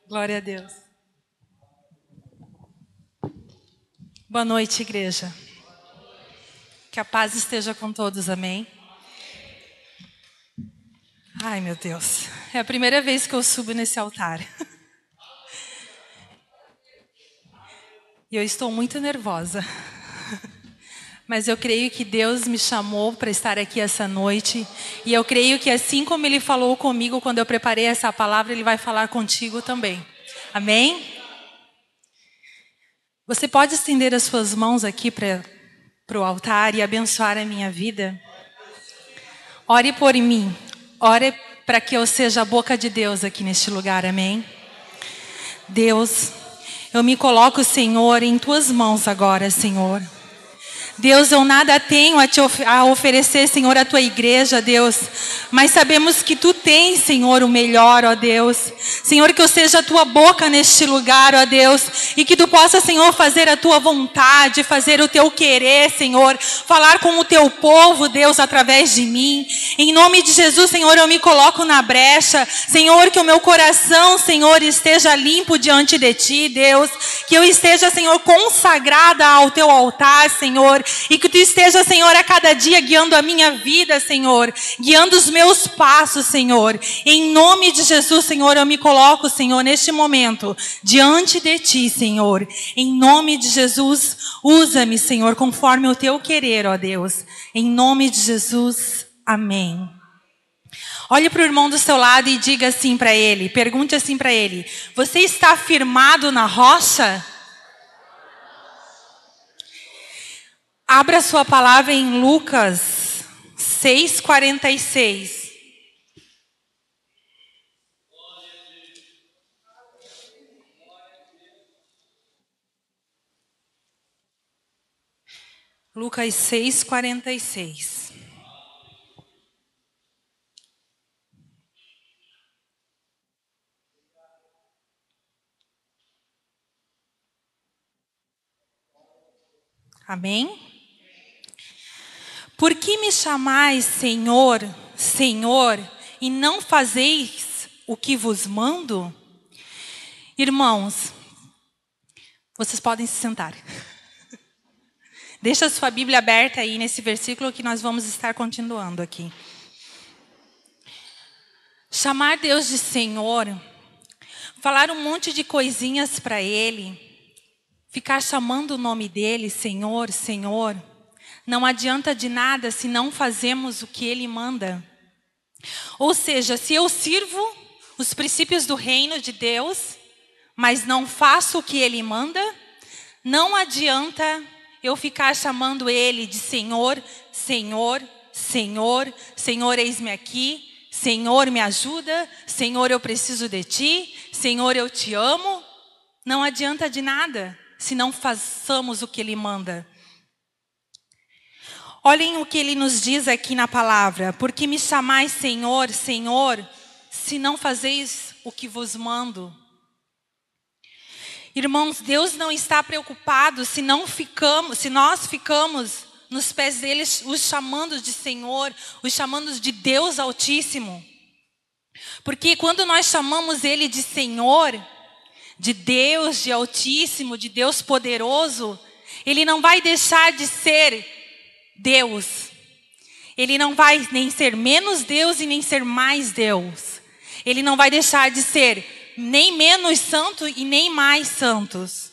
Glória a Deus. Boa noite, igreja. Que a paz esteja com todos, amém? Ai, meu Deus. É a primeira vez que eu subo nesse altar. E eu estou muito nervosa. Mas eu creio que Deus me chamou para estar aqui essa noite. E eu creio que assim como Ele falou comigo quando eu preparei essa palavra, Ele vai falar contigo também. Amém? Você pode estender as suas mãos aqui para o altar e abençoar a minha vida? Ore por mim. Ore para que eu seja a boca de Deus aqui neste lugar. Amém? Deus, eu me coloco, Senhor, em Tuas mãos agora, Senhor. Deus, eu nada tenho a oferecer, Senhor, à Tua igreja, Deus. Mas sabemos que Tu tens, Senhor, o melhor, ó Deus. Senhor, que eu seja a Tua boca neste lugar, ó Deus. E que Tu possa, Senhor, fazer a Tua vontade, fazer o Teu querer, Senhor. Falar com o Teu povo, Deus, através de mim. Em nome de Jesus, Senhor, eu me coloco na brecha. Senhor, que o meu coração, Senhor, esteja limpo diante de Ti, Deus. Que eu esteja, Senhor, consagrada ao Teu altar, Senhor. E que Tu esteja, Senhor, a cada dia guiando a minha vida, Senhor. Guiando os meus passos, Senhor. Em nome de Jesus, Senhor, eu me coloco, Senhor, neste momento, diante de Ti, Senhor. Em nome de Jesus, usa-me, Senhor, conforme o Teu querer, ó Deus. Em nome de Jesus, amém. Olhe para o irmão do seu lado e diga assim para ele, pergunte assim para ele: você está firmado na rocha? Abra sua palavra em Lucas 6:46. Lucas 6:46. Amém? Por que me chamais Senhor, Senhor, e não fazeis o que vos mando? Irmãos, vocês podem se sentar. Deixa a sua Bíblia aberta aí nesse versículo que nós vamos estar continuando aqui. Chamar Deus de Senhor, falar um monte de coisinhas para Ele, ficar chamando o nome dEle, Senhor, Senhor, não adianta de nada se não fazemos o que Ele manda. Ou seja, se eu sirvo os princípios do reino de Deus, mas não faço o que Ele manda, não adianta eu ficar chamando Ele de Senhor, Senhor, Senhor, Senhor, eis-me aqui, Senhor, me ajuda, Senhor, eu preciso de Ti, Senhor, eu Te amo. Não adianta de nada se não façamos o que Ele manda. Olhem o que Ele nos diz aqui na palavra. Porque me chamais Senhor, Senhor, se não fazeis o que vos mando. Irmãos, Deus não está preocupado se nós ficamos nos pés dele, os chamando de Senhor, os chamando de Deus Altíssimo. Porque quando nós chamamos Ele de Senhor, de Deus, de Altíssimo, de Deus Poderoso, Ele não vai deixar de ser Deus. Ele não vai nem ser menos Deus e nem ser mais Deus. Ele não vai deixar de ser nem menos santo e nem mais santos.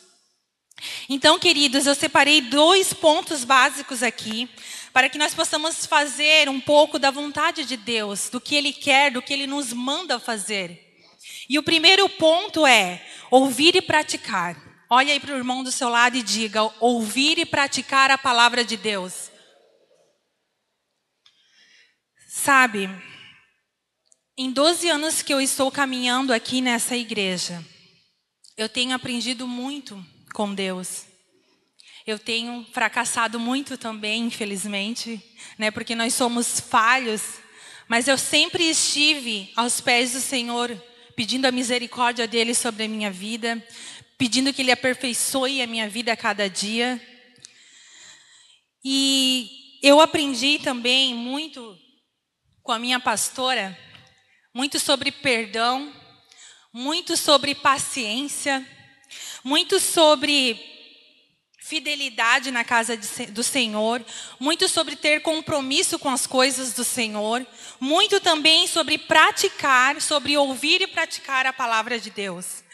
Então, queridos, eu separei 2 pontos básicos aqui para que nós possamos fazer um pouco da vontade de Deus, do que Ele quer, do que Ele nos manda fazer. E o primeiro ponto é ouvir e praticar. Olha aí para o irmão do seu lado e diga: ouvir e praticar a palavra de Deus. Sabe, em 12 anos que eu estou caminhando aqui nessa igreja, eu tenho aprendido muito com Deus. Eu tenho fracassado muito também, infelizmente, né? Porque nós somos falhos. Mas eu sempre estive aos pés do Senhor, pedindo a misericórdia dEle sobre a minha vida, pedindo que Ele aperfeiçoe a minha vida a cada dia. E eu aprendi também muito com a minha pastora, muito sobre perdão, muito sobre paciência, muito sobre fidelidade na casa do Senhor, muito sobre ter compromisso com as coisas do Senhor, muito também sobre praticar, sobre ouvir e praticar a palavra de Deus.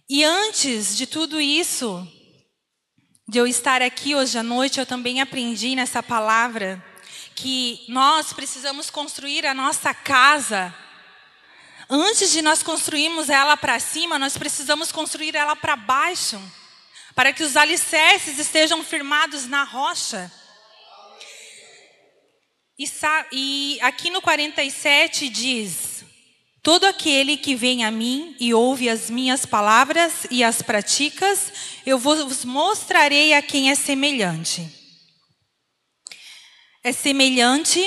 E antes de tudo isso, de eu estar aqui hoje à noite, eu também aprendi nessa palavra que nós precisamos construir a nossa casa. Antes de nós construirmos ela para cima, nós precisamos construir ela para baixo, para que os alicerces estejam firmados na rocha. E aqui no 47 diz: todo aquele que vem a mim e ouve as minhas palavras e as praticas, eu vos mostrarei a quem é semelhante. É semelhante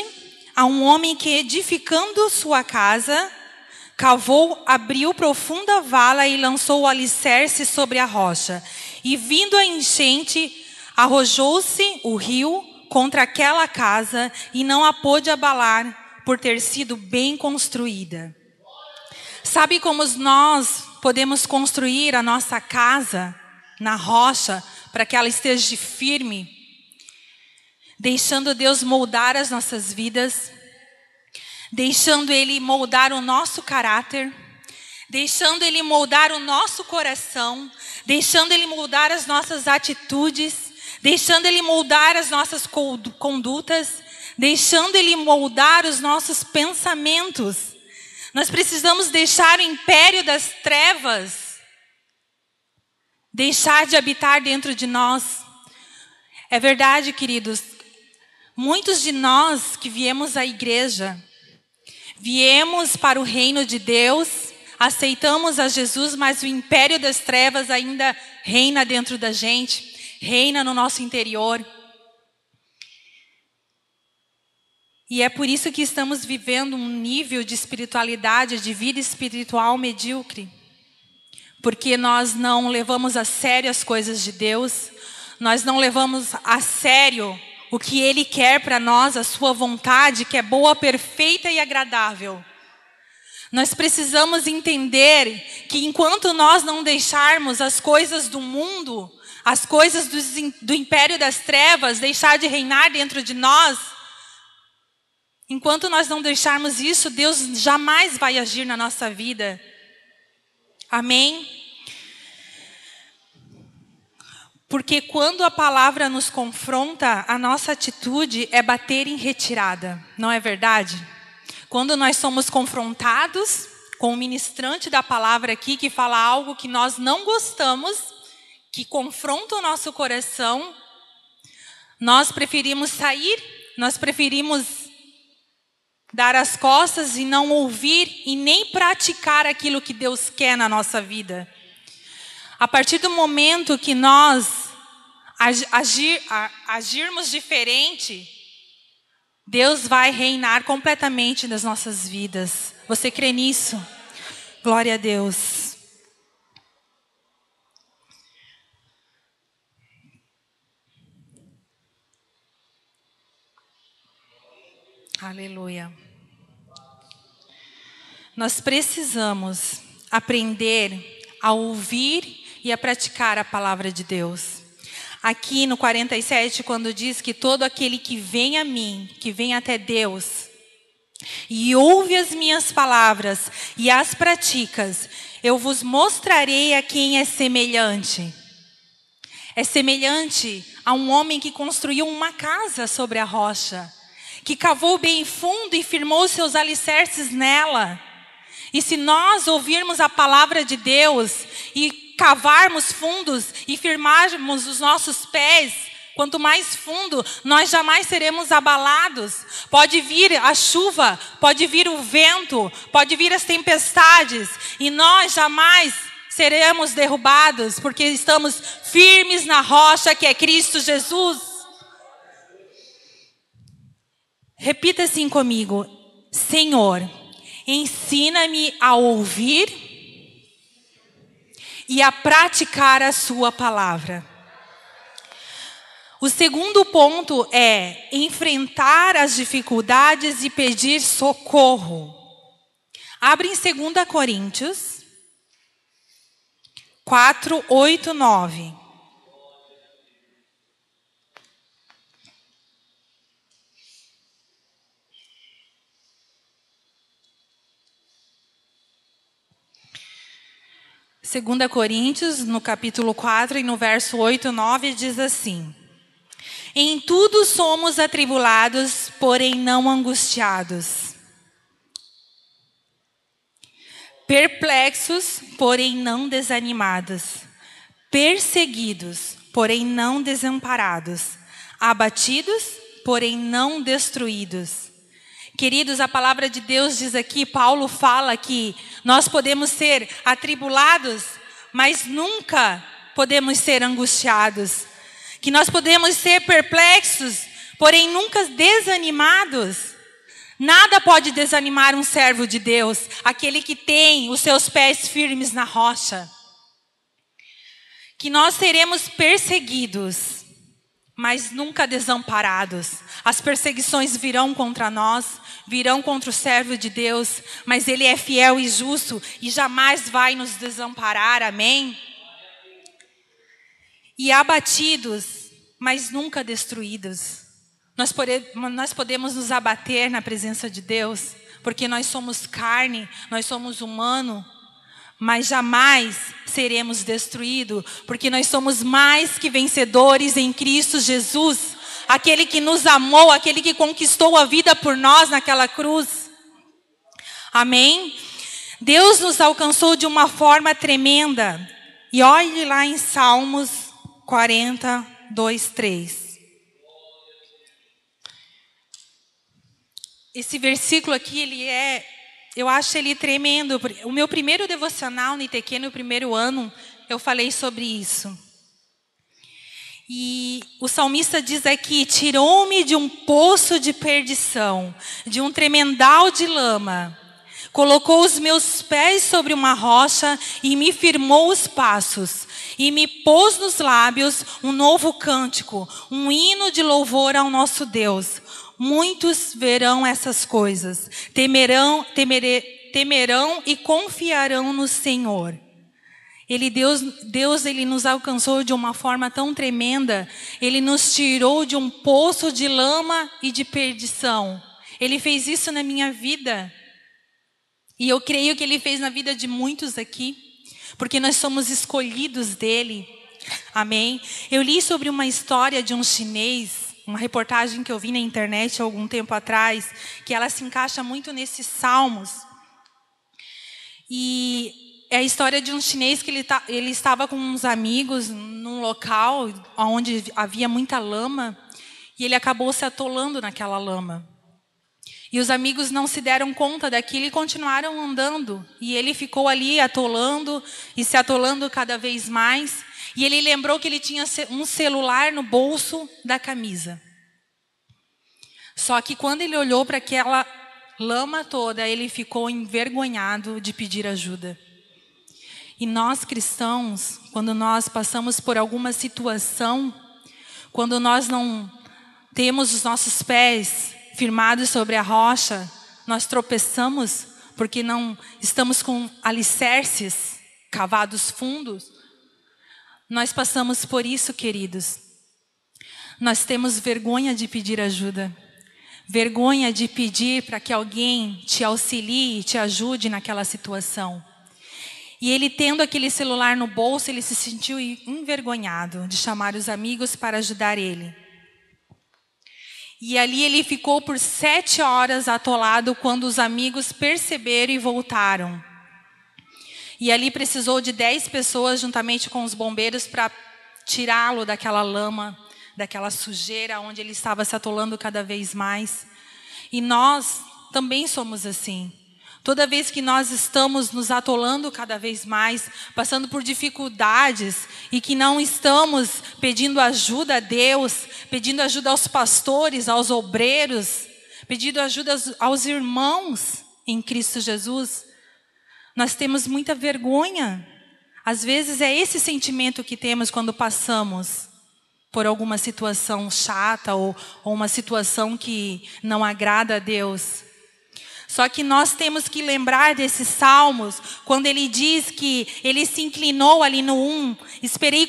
a um homem que, edificando sua casa, cavou, abriu profunda vala e lançou o alicerce sobre a rocha. E vindo a enchente, arrojou-se o rio contra aquela casa e não a pôde abalar, por ter sido bem construída. Sabe como nós podemos construir a nossa casa na rocha para que ela esteja firme? Deixando Deus moldar as nossas vidas, deixando Ele moldar o nosso caráter, deixando Ele moldar o nosso coração, deixando Ele moldar as nossas atitudes, deixando Ele moldar as nossas condutas, deixando Ele moldar os nossos pensamentos. Nós precisamos deixar o império das trevas deixar de habitar dentro de nós. É verdade, queridos, muitos de nós que viemos à igreja, viemos para o reino de Deus, aceitamos a Jesus, mas o império das trevas ainda reina dentro da gente, reina no nosso interior. E é por isso que estamos vivendo um nível de espiritualidade, de vida espiritual medíocre. Porque nós não levamos a sério as coisas de Deus, nós não levamos a sério o que Ele quer para nós, a sua vontade, que é boa, perfeita e agradável. Nós precisamos entender que enquanto nós não deixarmos as coisas do mundo, as coisas do império das trevas deixar de reinar dentro de nós, enquanto nós não deixarmos isso, Deus jamais vai agir na nossa vida. Amém? Porque quando a palavra nos confronta, a nossa atitude é bater em retirada, não é verdade? Quando nós somos confrontados com o ministrante da palavra aqui, que fala algo que nós não gostamos, que confronta o nosso coração, nós preferimos sair, nós preferimos dar as costas e não ouvir e nem praticar aquilo que Deus quer na nossa vida. A partir do momento que nós agirmos diferente, Deus vai reinar completamente nas nossas vidas. Você crê nisso? Glória a Deus. Aleluia. Nós precisamos aprender a ouvir e a praticar a palavra de Deus. Aqui no 47, quando diz que todo aquele que vem a mim, que vem até Deus, e ouve as minhas palavras e as praticas, eu vos mostrarei a quem é semelhante. É semelhante a um homem que construiu uma casa sobre a rocha, que cavou bem fundo e firmou seus alicerces nela. E se nós ouvirmos a palavra de Deus e cavarmos fundos e firmarmos os nossos pés, quanto mais fundo, nós jamais seremos abalados. Pode vir a chuva, pode vir o vento, pode vir as tempestades, e nós jamais seremos derrubados, porque estamos firmes na rocha que é Cristo Jesus. Repita assim comigo: Senhor, ensina-me a ouvir e a praticar a sua palavra. O segundo ponto é enfrentar as dificuldades e pedir socorro. Abre em 2 Coríntios 4, 8, 9. Segunda Coríntios, no capítulo 4 e no verso 8 e 9, diz assim: em tudo somos atribulados, porém não angustiados. Perplexos, porém não desanimados. Perseguidos, porém não desamparados. Abatidos, porém não destruídos. Queridos, a palavra de Deus diz aqui, Paulo fala que nós podemos ser atribulados, mas nunca podemos ser angustiados. Que nós podemos ser perplexos, porém nunca desanimados. Nada pode desanimar um servo de Deus, aquele que tem os seus pés firmes na rocha. Que nós seremos perseguidos, mas nunca desamparados. As perseguições virão contra nós, virão contra o servo de Deus, mas Ele é fiel e justo e jamais vai nos desamparar, amém? E abatidos, mas nunca destruídos. Nós podemos nos abater na presença de Deus, porque nós somos carne, nós somos humano, mas jamais seremos destruídos, porque nós somos mais que vencedores em Cristo Jesus, aquele que nos amou, aquele que conquistou a vida por nós naquela cruz. Amém? Deus nos alcançou de uma forma tremenda. E olhe lá em Salmos 42, 3. Esse versículo aqui, eu acho ele tremendo. O meu primeiro devocional no ITQ, no primeiro ano, eu falei sobre isso. E o salmista diz aqui: tirou-me de um poço de perdição, de um tremendal de lama. Colocou os meus pés sobre uma rocha e me firmou os passos. E me pôs nos lábios um novo cântico, um hino de louvor ao nosso Deus. Muitos verão essas coisas, temerão e confiarão no Senhor. Deus ele nos alcançou de uma forma tão tremenda. Ele nos tirou de um poço de lama e de perdição. Ele fez isso na minha vida. E eu creio que Ele fez na vida de muitos aqui, porque nós somos escolhidos dEle. Amém? Eu li sobre uma história de um chinês, uma reportagem que eu vi na internet há algum tempo atrás, que ela se encaixa muito nesses salmos. E é a história de um chinês que ele estava com uns amigos num local onde havia muita lama, e ele acabou se atolando naquela lama. E os amigos não se deram conta daquilo e continuaram andando. E ele ficou ali atolando e se atolando cada vez mais. E ele lembrou que ele tinha um celular no bolso da camisa. Só que quando ele olhou para aquela lama toda, ele ficou envergonhado de pedir ajuda. E nós cristãos, quando nós passamos por alguma situação, quando nós não temos os nossos pés firmados sobre a rocha, nós tropeçamos porque não estamos com alicerces cavados fundos. Nós passamos por isso, queridos. Nós temos vergonha de pedir ajuda. Vergonha de pedir para que alguém te auxilie, te ajude naquela situação. E ele, tendo aquele celular no bolso, ele se sentiu envergonhado de chamar os amigos para ajudar ele. E ali ele ficou por 7 horas atolado quando os amigos perceberam e voltaram. E ali precisou de 10 pessoas juntamente com os bombeiros para tirá-lo daquela lama, daquela sujeira onde ele estava se atolando cada vez mais. E nós também somos assim. Toda vez que nós estamos nos atolando cada vez mais, passando por dificuldades e que não estamos pedindo ajuda a Deus, pedindo ajuda aos pastores, aos obreiros, pedindo ajuda aos irmãos em Cristo Jesus, nós temos muita vergonha. Às vezes é esse sentimento que temos quando passamos por alguma situação chata ou uma situação que não agrada a Deus. Só que nós temos que lembrar desses salmos, quando ele diz que ele se inclinou ali no 1, esperei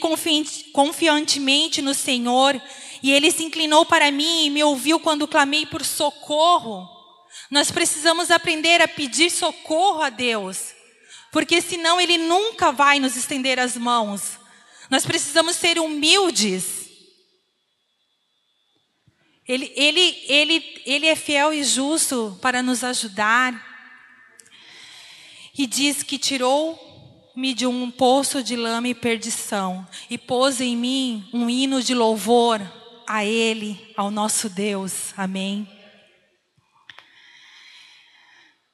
confiantemente no Senhor, e ele se inclinou para mim e me ouviu quando clamei por socorro. Nós precisamos aprender a pedir socorro a Deus, porque senão ele nunca vai nos estender as mãos. Nós precisamos ser humildes. Ele é fiel e justo para nos ajudar. E diz que tirou-me de um poço de lama e perdição, e pôs em mim um hino de louvor a Ele, ao nosso Deus. Amém.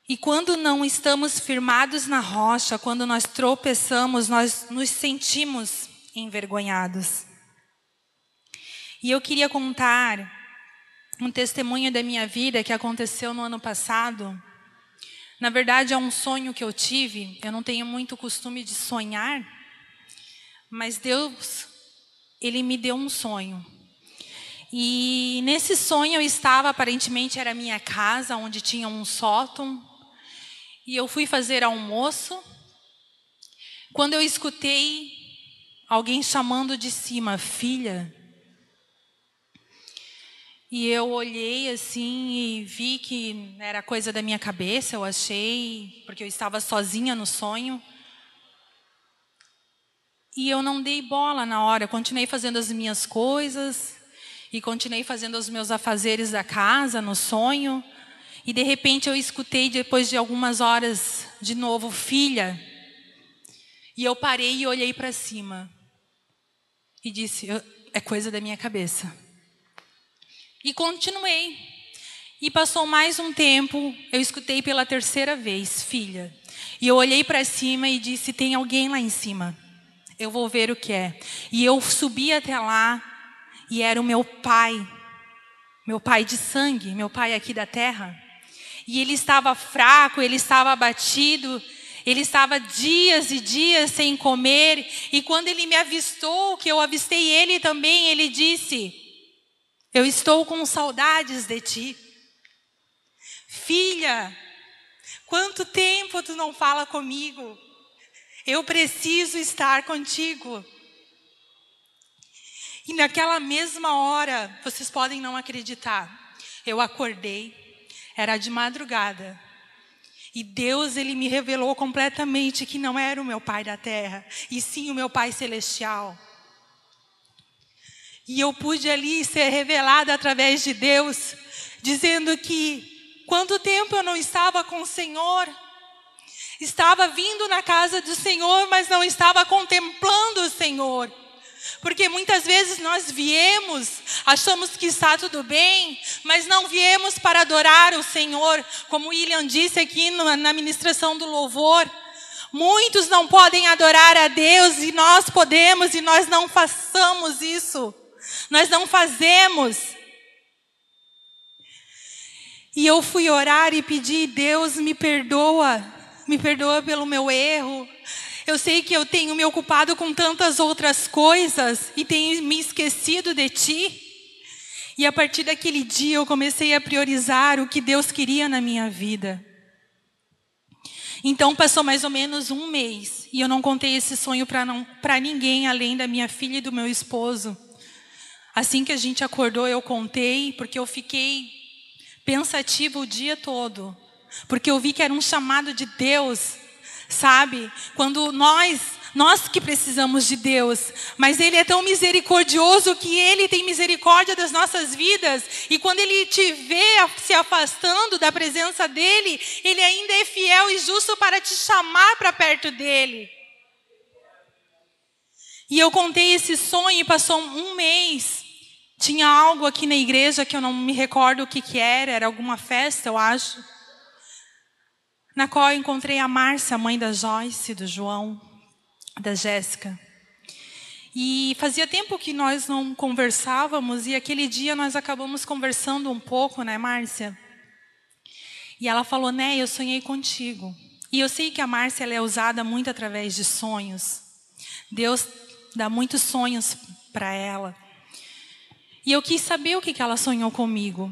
E quando não estamos firmados na rocha, quando nós tropeçamos, nós nos sentimos envergonhados. E eu queria contar um testemunho da minha vida que aconteceu no ano passado. Na verdade, é um sonho que eu tive. Eu não tenho muito costume de sonhar, mas Deus, Ele me deu um sonho. E nesse sonho eu estava, aparentemente era a minha casa, onde tinha um sótão. E eu fui fazer almoço, quando eu escutei alguém chamando de cima, filha. E eu olhei assim e vi que era coisa da minha cabeça, eu achei, porque eu estava sozinha no sonho. E eu não dei bola na hora, eu continuei fazendo as minhas coisas, e continuei fazendo os meus afazeres da casa, no sonho. E de repente eu escutei, depois de algumas horas, de novo, filha. E eu parei e olhei para cima. E disse, é coisa da minha cabeça. E continuei. E passou mais um tempo, eu escutei pela terceira vez, filha. E eu olhei para cima e disse, tem alguém lá em cima. Eu vou ver o que é. E eu subi até lá, e era o meu pai de sangue, meu pai aqui da terra. E ele estava fraco, ele estava abatido, ele estava dias e dias sem comer. E quando ele me avistou, que eu avistei ele também, ele disse, eu estou com saudades de ti. Filha, quanto tempo tu não fala comigo? Eu preciso estar contigo. E naquela mesma hora, vocês podem não acreditar, eu acordei, era de madrugada. E Deus, Ele me revelou completamente que não era o meu pai da terra, e sim o meu pai celestial. E eu pude ali ser revelada através de Deus, dizendo que quanto tempo eu não estava com o Senhor, estava vindo na casa do Senhor, mas não estava contemplando o Senhor. Porque muitas vezes nós viemos, achamos que está tudo bem, mas não viemos para adorar o Senhor. Como o William disse aqui na ministração do louvor, muitos não podem adorar a Deus e nós podemos, e nós não façamos isso. Nós não fazemos. E eu fui orar e pedir, Deus, me perdoa pelo meu erro. Eu sei que eu tenho me ocupado com tantas outras coisas e tenho me esquecido de ti. E a partir daquele dia eu comecei a priorizar o que Deus queria na minha vida. Então passou mais ou menos um mês e eu não contei esse sonho para ninguém além da minha filha e do meu esposo. Assim que a gente acordou, eu contei, porque eu fiquei pensativa o dia todo. Porque eu vi que era um chamado de Deus, sabe? Quando nós que precisamos de Deus, mas Ele é tão misericordioso que Ele tem misericórdia das nossas vidas. E quando Ele te vê se afastando da presença dEle, Ele ainda é fiel e justo para te chamar para perto dEle. E eu contei esse sonho e passou um mês. Tinha algo aqui na igreja que eu não me recordo o que era alguma festa, eu acho. Na qual eu encontrei a Márcia, a mãe da Joyce, do João, da Jéssica. E fazia tempo que nós não conversávamos e aquele dia nós acabamos conversando um pouco, né, Márcia? E ela falou, né, eu sonhei contigo. E eu sei que a Márcia ela é usada muito através de sonhos. Deus dá muitos sonhos para ela. E eu quis saber o que ela sonhou comigo.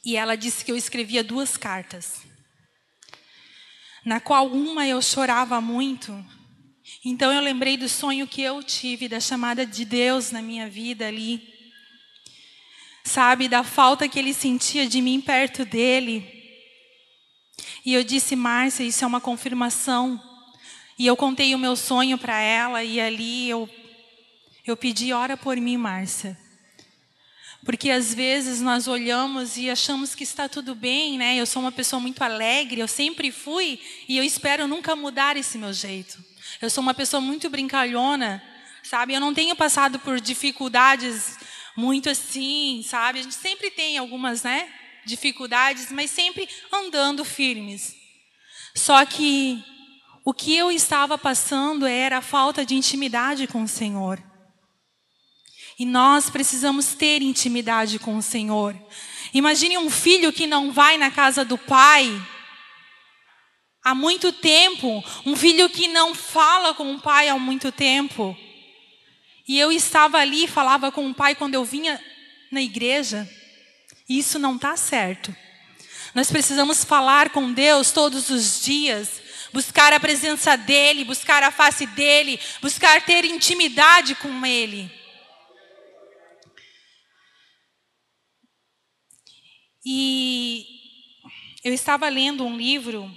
E ela disse que eu escrevia 2 cartas. na qual uma eu chorava muito. Então eu lembrei do sonho que eu tive, da chamada de Deus na minha vida ali. Sabe, da falta que ele sentia de mim perto dele. E eu disse, Márcia, isso é uma confirmação. E eu contei o meu sonho para ela e ali eu pedi, ora por mim, Márcia. Porque às vezes nós olhamos e achamos que está tudo bem, né? Eu sou uma pessoa muito alegre, eu sempre fui e eu espero nunca mudar esse meu jeito. Eu sou uma pessoa muito brincalhona, sabe? Eu não tenho passado por dificuldades muito assim, sabe? A gente sempre tem algumas, né, dificuldades, mas sempre andando firmes. Só que o que eu estava passando era a falta de intimidade com o Senhor. E nós precisamos ter intimidade com o Senhor. Imagine um filho que não vai na casa do pai há muito tempo, um filho que não fala com o pai há muito tempo. E eu estava ali, falava com o pai quando eu vinha na igreja. E isso não está certo. Nós precisamos falar com Deus todos os dias, buscar a presença dEle, buscar a face dEle, buscar ter intimidade com Ele. E eu estava lendo um livro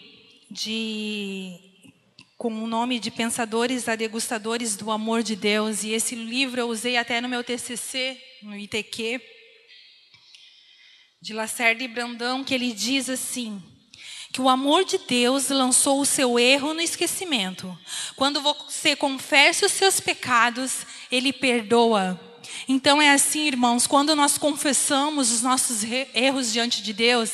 com o nome de Pensadores Degustadores do Amor de Deus. E esse livro eu usei até no meu TCC, no ITQ, de Lacerda e Brandão, que ele diz assim, que o amor de Deus lançou o seu erro no esquecimento. Quando você confessa os seus pecados, Ele perdoa. Então é assim, irmãos, quando nós confessamos os nossos erros diante de Deus,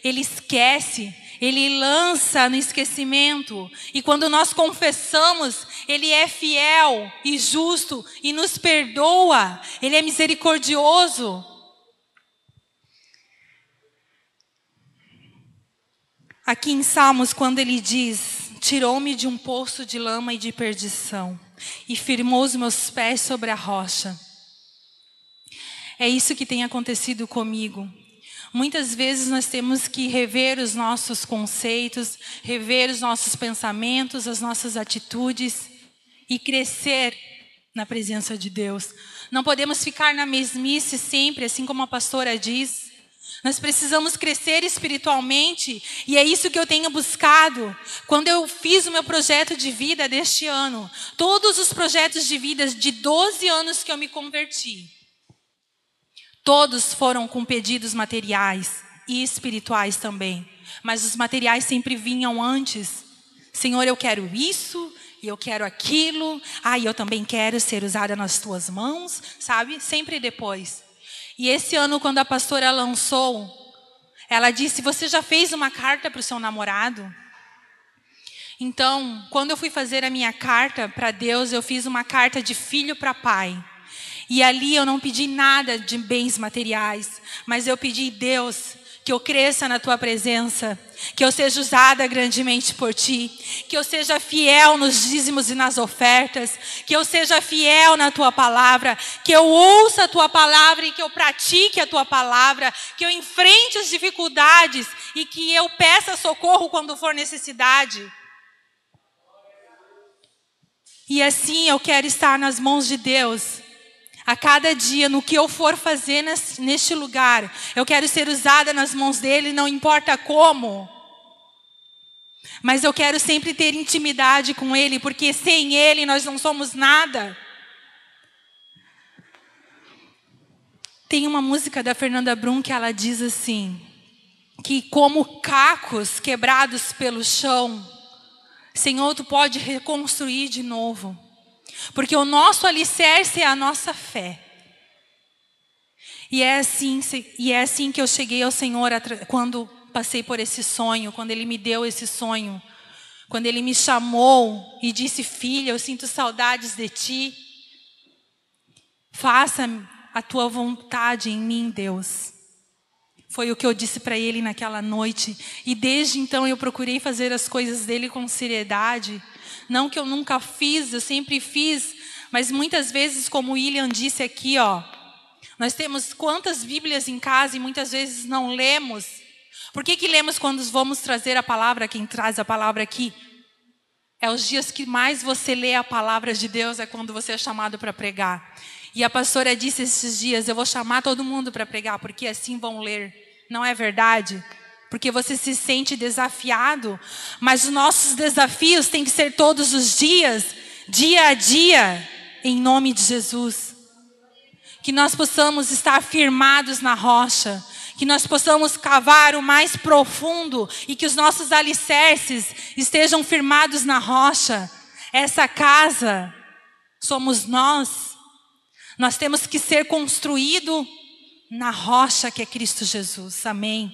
Ele esquece, Ele lança no esquecimento. E quando nós confessamos, Ele é fiel e justo e nos perdoa. Ele é misericordioso. Aqui em Salmos, quando ele diz, tirou-me de um poço de lama e de perdição, e firmou os meus pés sobre a rocha. É isso que tem acontecido comigo. Muitas vezes nós temos que rever os nossos conceitos, rever os nossos pensamentos, as nossas atitudes e crescer na presença de Deus. Não podemos ficar na mesmice sempre, assim como a pastora diz. Nós precisamos crescer espiritualmente e é isso que eu tenho buscado. Quando eu fiz o meu projeto de vida deste ano, todos os projetos de vida de 12 anos que eu me converti, todos foram com pedidos materiais e espirituais também. Mas os materiais sempre vinham antes. Senhor, eu quero isso e eu quero aquilo. E eu também quero ser usada nas tuas mãos, sabe? Sempre depois. E esse ano, quando a pastora lançou, ela disse, você já fez uma carta para o seu namorado? Então, quando eu fui fazer a minha carta para Deus, eu fiz uma carta de filho para pai. E ali eu não pedi nada de bens materiais, mas eu pedi, Deus, que eu cresça na tua presença, que eu seja usada grandemente por ti, que eu seja fiel nos dízimos e nas ofertas, que eu seja fiel na tua palavra, que eu ouça a tua palavra e que eu pratique a tua palavra, que eu enfrente as dificuldades e que eu peça socorro quando for necessidade. E assim eu quero estar nas mãos de Deus. A cada dia, no que eu for fazer neste lugar, eu quero ser usada nas mãos dele, não importa como. Mas eu quero sempre ter intimidade com ele, porque sem ele nós não somos nada. Tem uma música da Fernanda Brum que ela diz assim, que como cacos quebrados pelo chão, Senhor, tu pode reconstruir de novo. Porque o nosso alicerce é a nossa fé. E é assim que eu cheguei ao Senhor quando passei por esse sonho, quando Ele me deu esse sonho. Quando Ele me chamou e disse, filha, eu sinto saudades de ti. Faça a tua vontade em mim, Deus. Foi o que eu disse para Ele naquela noite. E desde então eu procurei fazer as coisas dEle com seriedade. Não que eu nunca fiz, eu sempre fiz, mas muitas vezes, como o William disse aqui, nós temos quantas Bíblias em casa e muitas vezes não lemos, Por que lemos quando vamos trazer a palavra, quem traz a palavra aqui? É os dias que mais você lê a palavra de Deus, é quando você é chamado para pregar. E a pastora disse esses dias, eu vou chamar todo mundo para pregar, porque assim vão ler. Não é verdade? Porque você se sente desafiado, mas os nossos desafios têm que ser todos os dias, dia a dia, em nome de Jesus. Que nós possamos estar firmados na rocha, que nós possamos cavar o mais profundo e que os nossos alicerces estejam firmados na rocha. Essa casa somos nós. Nós temos que ser construído na rocha que é Cristo Jesus. Amém.